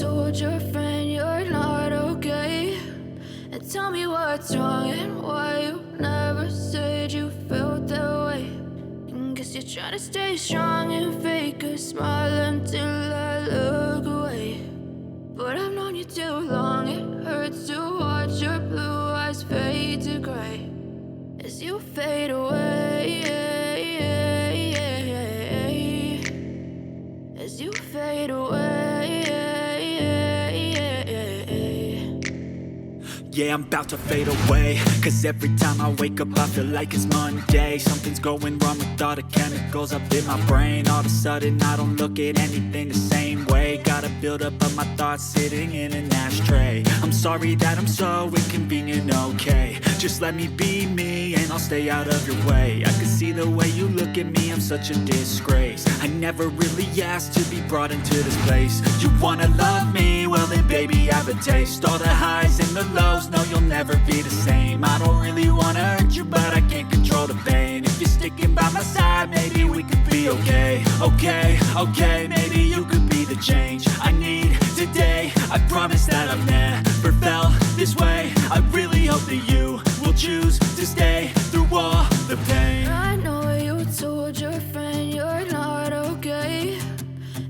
told your friend you're not okay, and tell me what's wrong and why you never said you felt that way. And guess you're trying to stay strong and fake a smile until I look away. But I've known you too long, it hurts to watch your blue eyes fade to gray as you fade away, as you fade away. Yeah, I'm about to fade away, cause every time I wake up I feel like it's Monday. Something's going wrong with all the chemicals up in my brain. All of a sudden I don't look at anything the same way. Gotta build up of my thoughts sitting in an ashtray. I'm sorry that I'm so inconvenient, okay. Just let me be me and I'll stay out of your way. I can see the way you look at me, I'm such a disgrace. I never really asked to be brought into this place. You wanna love me? Well then baby have a taste. All the highs and the lows, no you'll never be the same. I don't really wanna hurt you but I can't control the pain. If you're sticking by my side maybe we could be okay. Okay, maybe you could be the change I need today. I promise that I've never felt this way. I really hope that you will choose to stay through all the pain. I know you told your friend you're not okay,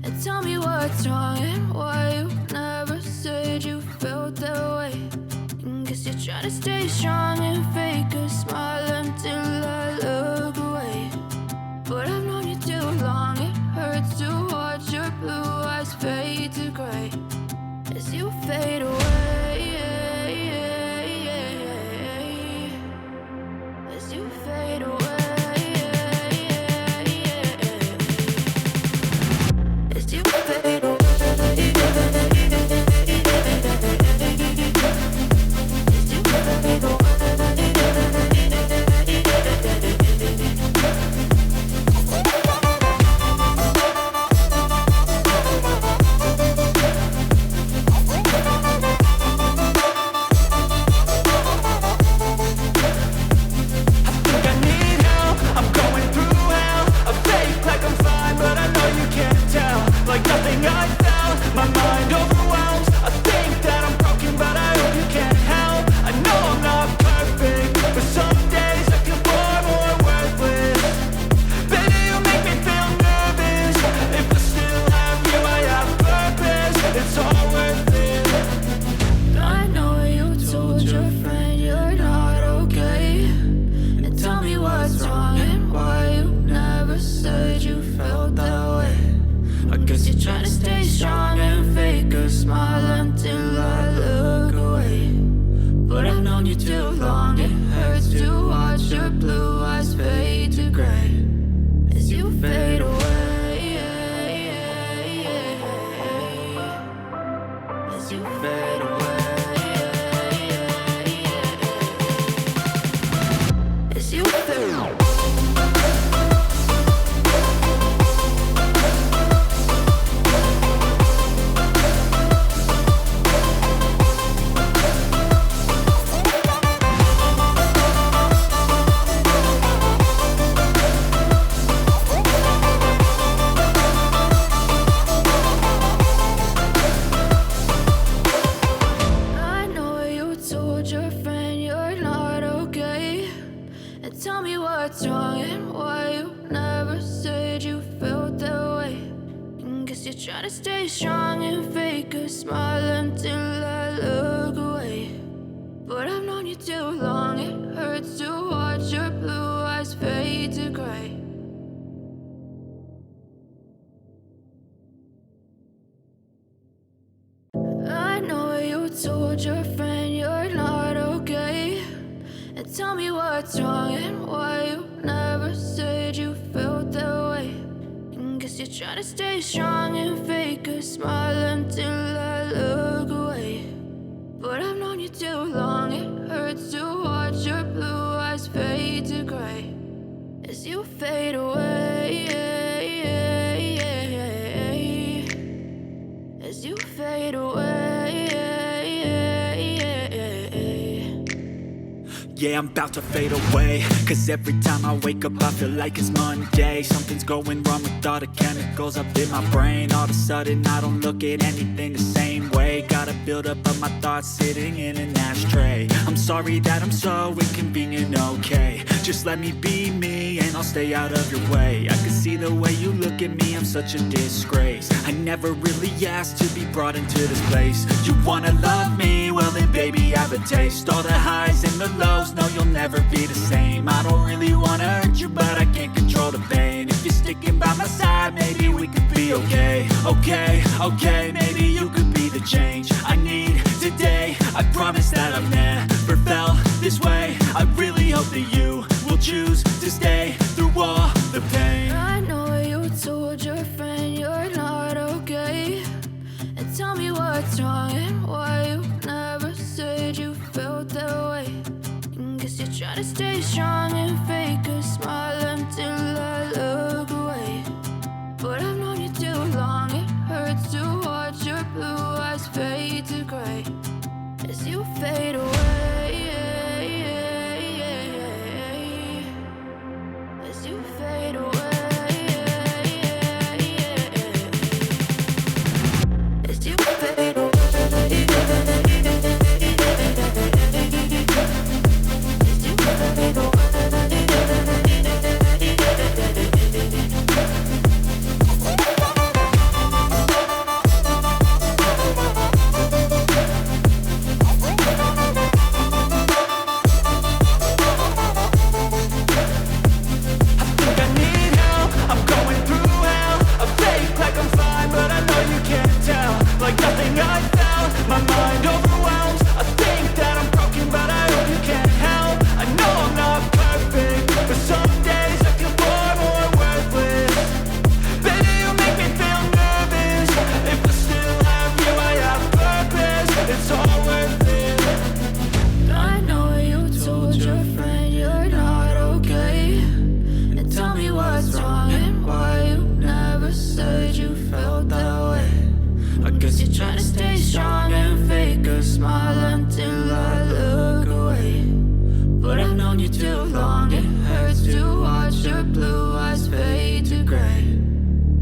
and tell me what's wrong and why you never said you felt that way. And guess you're trying to stay strong and fake a smile until I look away. But I've known you too long, it hurts to watch your blue eyes fade to gray as you fade away, as you fade away, as you fade away. Told your friend you're not okay, and tell me what's wrong and why you never said you felt that way. And guess you're trying to stay strong and fake a smile until I look away. But I've known you too long, it hurts to watch your blue eyes fade to gray as you fade away, as you fade away. Yeah, I'm about to fade away, cause every time I wake up I feel like it's Monday. Something's going wrong with all the chemicals up in my brain. All of a sudden I don't look at anything the same way. Gotta build up of my thoughts sitting in an ashtray. I'm sorry that I'm so inconvenient, okay. Just let me be me and I'll stay out of your way. I can see the way you look at me, I'm such a disgrace. I never really asked to be brought into this place. You wanna love me? Well then baby, have a taste. All the highs and the lows, no, you'll never be the same. I don't really wanna hurt you, but I can't control the pain. If you're sticking by my side, maybe we could be okay. Okay, maybe you could be the change I need today. I promise that I've never felt this way. I really hope that you will choose to stay through all the pain. I know you told your friend you're not okay, and tell me what's wrong and why you never said you felt that way. And guess you're trying to stay strong and fake a smile until I look away. But I've known you too long, it hurts to watch your blue eyes fade to gray as you fade away. As you fade away. As you fade away.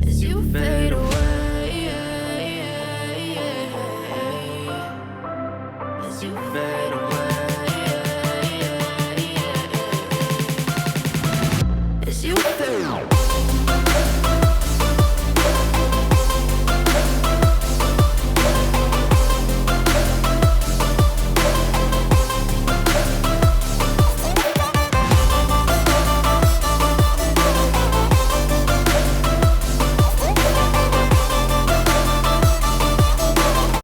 As you fade away. As you fade